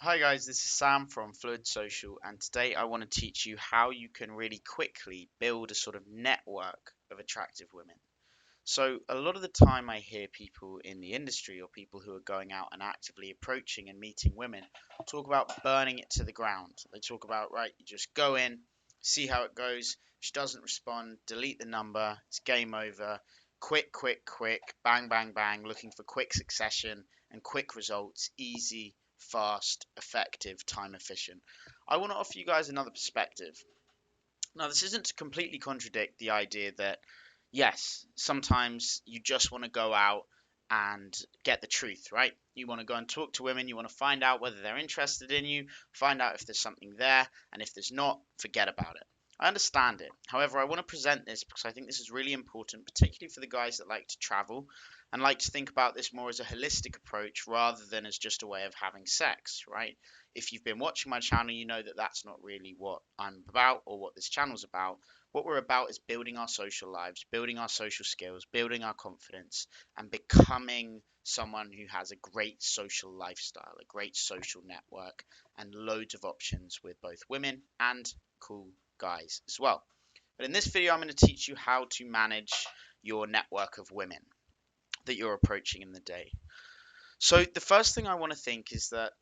Hi guys, this is Sam from Fluid Social, and today I want to teach you how you can really quickly build a sort of network of attractive women. So, a lot of the time I hear people in the industry or people who are going out and actively approaching and meeting women talk about burning it to the ground. They talk about, right, you just go in, see how it goes. If she doesn't respond, delete the number, it's game over. Quick, quick, quick, bang, bang, bang, looking for quick succession and quick results, easy, fast, effective, time efficient. I want to offer you guys another perspective. Now, this isn't to completely contradict the idea that, yes, sometimes you just want to go out and get the truth, right? You want to go and talk to women, you want to find out whether they're interested in you, find out if there's something there, and if there's not, forget about it. I understand it. However, I want to present this because I think this is really important, particularly for the guys that like to travel and like to think about this more as a holistic approach rather than as just a way of having sex, right? If you've been watching my channel, you know that that's not really what I'm about or what this channel's about. What we're about is building our social lives, building our social skills, building our confidence, and becoming someone who has a great social lifestyle, a great social network, and loads of options with both women and cool guys as well. But in this video, I'm going to teach you how to manage your network of women that you're approaching in the day. So, the first thing I want to think is that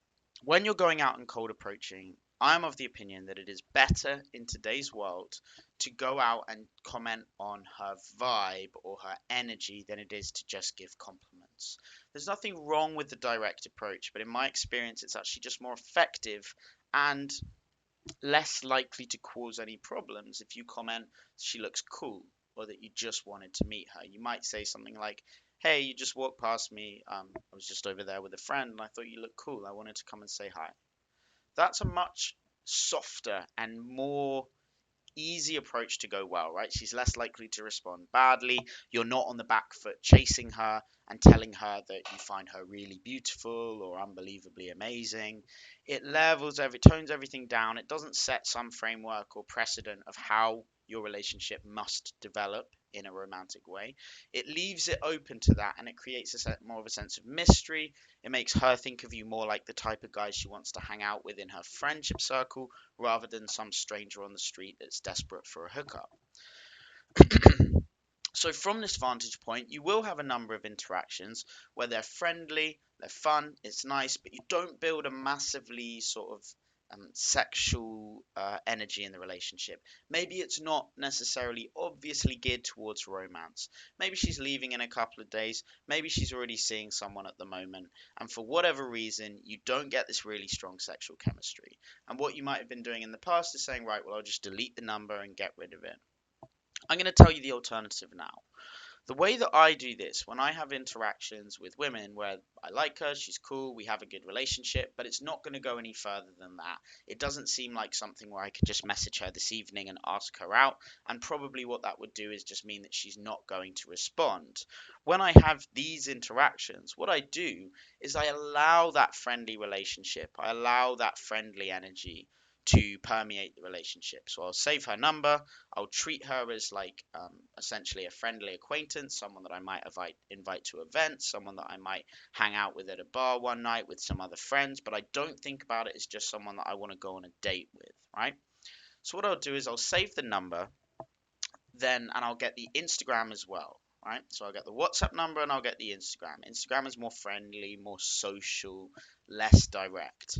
when you're going out and cold approaching, I'm of the opinion that it is better in today's world to go out and comment on her vibe or her energy than it is to just give compliments. There's nothing wrong with the direct approach, but in my experience, it's actually just more effective and less likely to cause any problems if you comment she looks cool or that you just wanted to meet her. You might say something like, "Hey, you just walked past me. I was just over there with a friend and I thought you looked cool. I wanted to come and say hi." That's a much softer and more easy approach to go well, right? She's less likely to respond badly. You're not on the back foot chasing her and telling her that you find her really beautiful or unbelievably amazing. Tones everything down. It doesn't set some framework or precedent of how your relationship must develop in a romantic way. It leaves it open to that and it creates more of a sense of mystery. It makes her think of you more like the type of guy she wants to hang out with in her friendship circle rather than some stranger on the street that's desperate for a hookup. So, from this vantage point, you will have a number of interactions where they're friendly, they're fun, it's nice, but you don't build a massively sort of sexual energy in the relationship. Maybe it's not necessarily obviously geared towards romance. Maybe she's leaving in a couple of days. Maybe she's already seeing someone at the moment. And for whatever reason, you don't get this really strong sexual chemistry. And what you might have been doing in the past is saying, right, well, I'll just delete the number and get rid of it. I'm going to tell you the alternative now. The way that I do this, when I have interactions with women where I like her, she's cool, we have a good relationship, but it's not going to go any further than that. It doesn't seem like something where I could just message her this evening and ask her out, and probably what that would do is just mean that she's not going to respond. When I have these interactions, what I do is I allow that friendly relationship, I allow that friendly energy to permeate the relationship. So I'll save her number, I'll treat her as like essentially a friendly acquaintance, someone that I might invite to events, someone that I might hang out with at a bar one night with some other friends, but I don't think about it as just someone that I want to go on a date with, right? So what I'll do is I'll save the number and I'll get the Instagram as well, right? So I'll get the WhatsApp number and I'll get the Instagram. Instagram is more friendly, more social, less direct.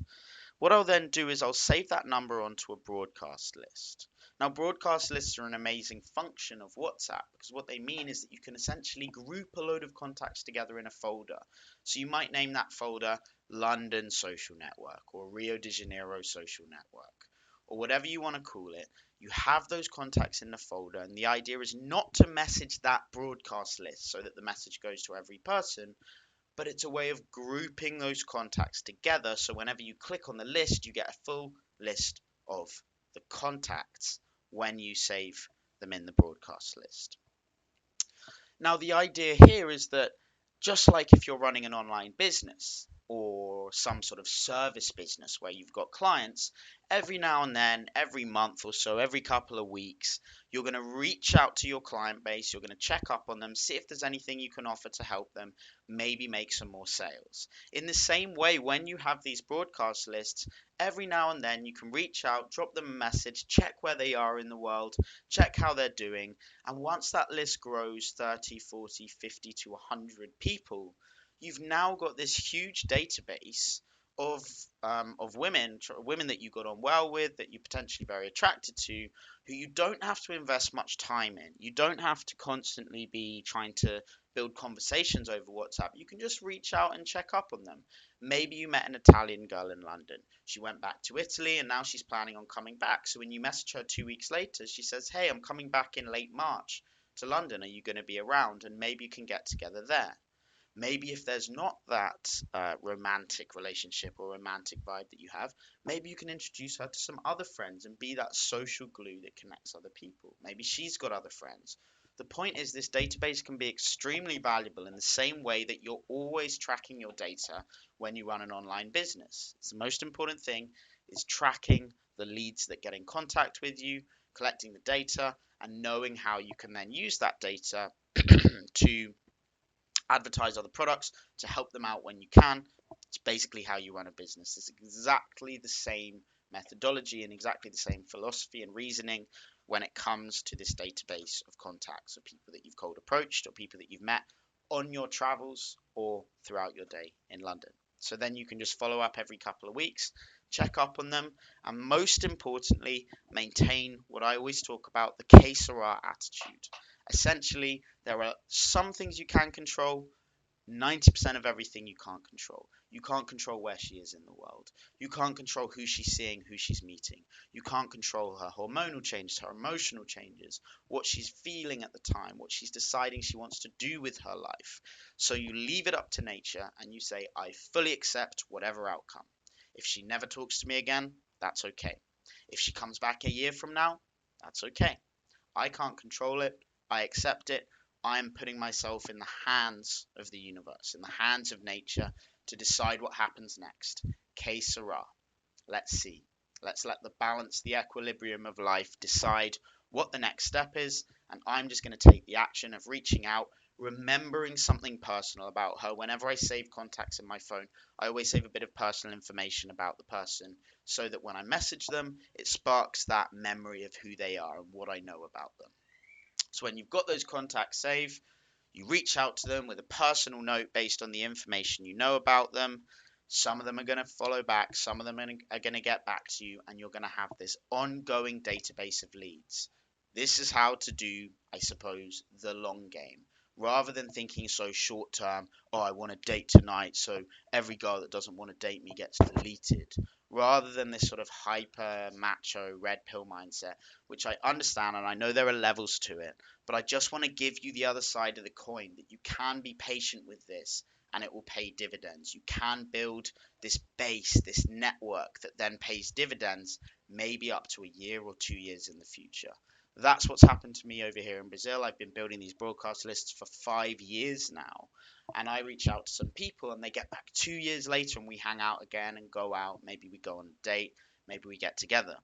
What I'll then do is I'll save that number onto a broadcast list. Now, broadcast lists are an amazing function of WhatsApp because what they mean is that you can essentially group a load of contacts together in a folder. So you might name that folder London Social Network or Rio de Janeiro Social Network or whatever you want to call it. You have those contacts in the folder, and the idea is not to message that broadcast list so that the message goes to every person, but it's a way of grouping those contacts together. So whenever you click on the list, you get a full list of the contacts when you save them in the broadcast list. Now, the idea here is that just like if you're running an online business, or some sort of service business where you've got clients, every now and then, every month or so, every couple of weeks, you're going to reach out to your client base, you're going to check up on them, see if there's anything you can offer to help them, maybe make some more sales. In the same way, when you have these broadcast lists, every now and then you can reach out, drop them a message, check where they are in the world, check how they're doing, and once that list grows 30, 40, 50 to 100 people, you've now got this huge database of women that you got on well with, that you're potentially very attracted to, who you don't have to invest much time in. You don't have to constantly be trying to build conversations over WhatsApp. You can just reach out and check up on them. Maybe you met an Italian girl in London. She went back to Italy and now she's planning on coming back. So when you message her 2 weeks later, she says, "Hey, I'm coming back in late March to London. Are you going to be around?" And maybe you can get together there. Maybe if there's not that romantic relationship or romantic vibe that you have, maybe you can introduce her to some other friends and be that social glue that connects other people. Maybe she's got other friends. The point is, this database can be extremely valuable in the same way that you're always tracking your data when you run an online business. It's the most important thing is tracking the leads that get in contact with you, collecting the data, and knowing how you can then use that data to advertise other products, to help them out when you can. It's basically how you run a business. It's exactly the same methodology and exactly the same philosophy and reasoning when it comes to this database of contacts, of people that you've cold approached or people that you've met on your travels or throughout your day in London. So then you can just follow up every couple of weeks, check up on them, and most importantly, maintain what I always talk about, the que sera attitude. Essentially, there are some things you can control, 90% of everything you can't control. You can't control where she is in the world. You can't control who she's seeing, who she's meeting. You can't control her hormonal changes, her emotional changes, what she's feeling at the time, what she's deciding she wants to do with her life. So you leave it up to nature and you say, "I fully accept whatever outcome. If she never talks to me again, that's okay. If she comes back a year from now, that's okay. I can't control it. I accept it. I'm putting myself in the hands of the universe, in the hands of nature, to decide what happens next. Que sera. Let's see. Let's let the balance, the equilibrium of life decide what the next step is. And I'm just going to take the action of reaching out, remembering something personal about her. Whenever I save contacts in my phone, I always save a bit of personal information about the person so that when I message them, it sparks that memory of who they are and what I know about them. So when you've got those contacts saved, you reach out to them with a personal note based on the information you know about them. Some of them are going to follow back, some of them are going to get back to you, and you're going to have this ongoing database of leads. This is how to do, I suppose, the long game. Rather than thinking so short term, "Oh, I want to date tonight, so every girl that doesn't want to date me gets deleted." Rather than this sort of hyper macho red pill mindset, which I understand and I know there are levels to it, but I just want to give you the other side of the coin, that you can be patient with this and it will pay dividends. You can build this base, this network that then pays dividends, maybe up to a year or 2 years in the future. That's what's happened to me over here in Brazil. I've been building these broadcast lists for 5 years now. And I reach out to some people and they get back 2 years later and we hang out again and go out. Maybe we go on a date, maybe we get together.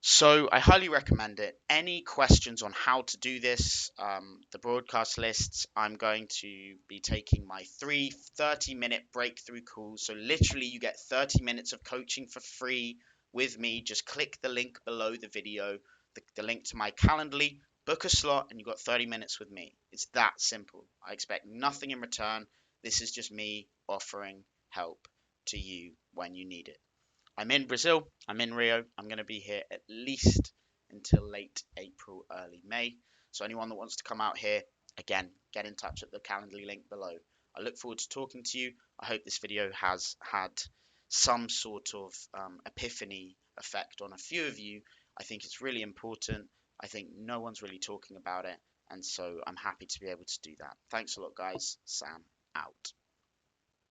So I highly recommend it. Any questions on how to do this, the broadcast lists, I'm going to be taking my 30-minute breakthrough calls. So literally you get 30 minutes of coaching for free with me. Just click the link below the video, the link to my Calendly, book a slot, and you've got 30 minutes with me. It's that simple. I expect nothing in return. This is just me offering help to you when you need it. I'm in Brazil, I'm in Rio, I'm going to be here at least until late April, early May. So anyone that wants to come out here, again, get in touch at the Calendly link below. I look forward to talking to you. I hope this video has had some sort of epiphany effect on a few of you. I think it's really important. I think no one's really talking about it. And so I'm happy to be able to do that. Thanks a lot, guys. Sam out.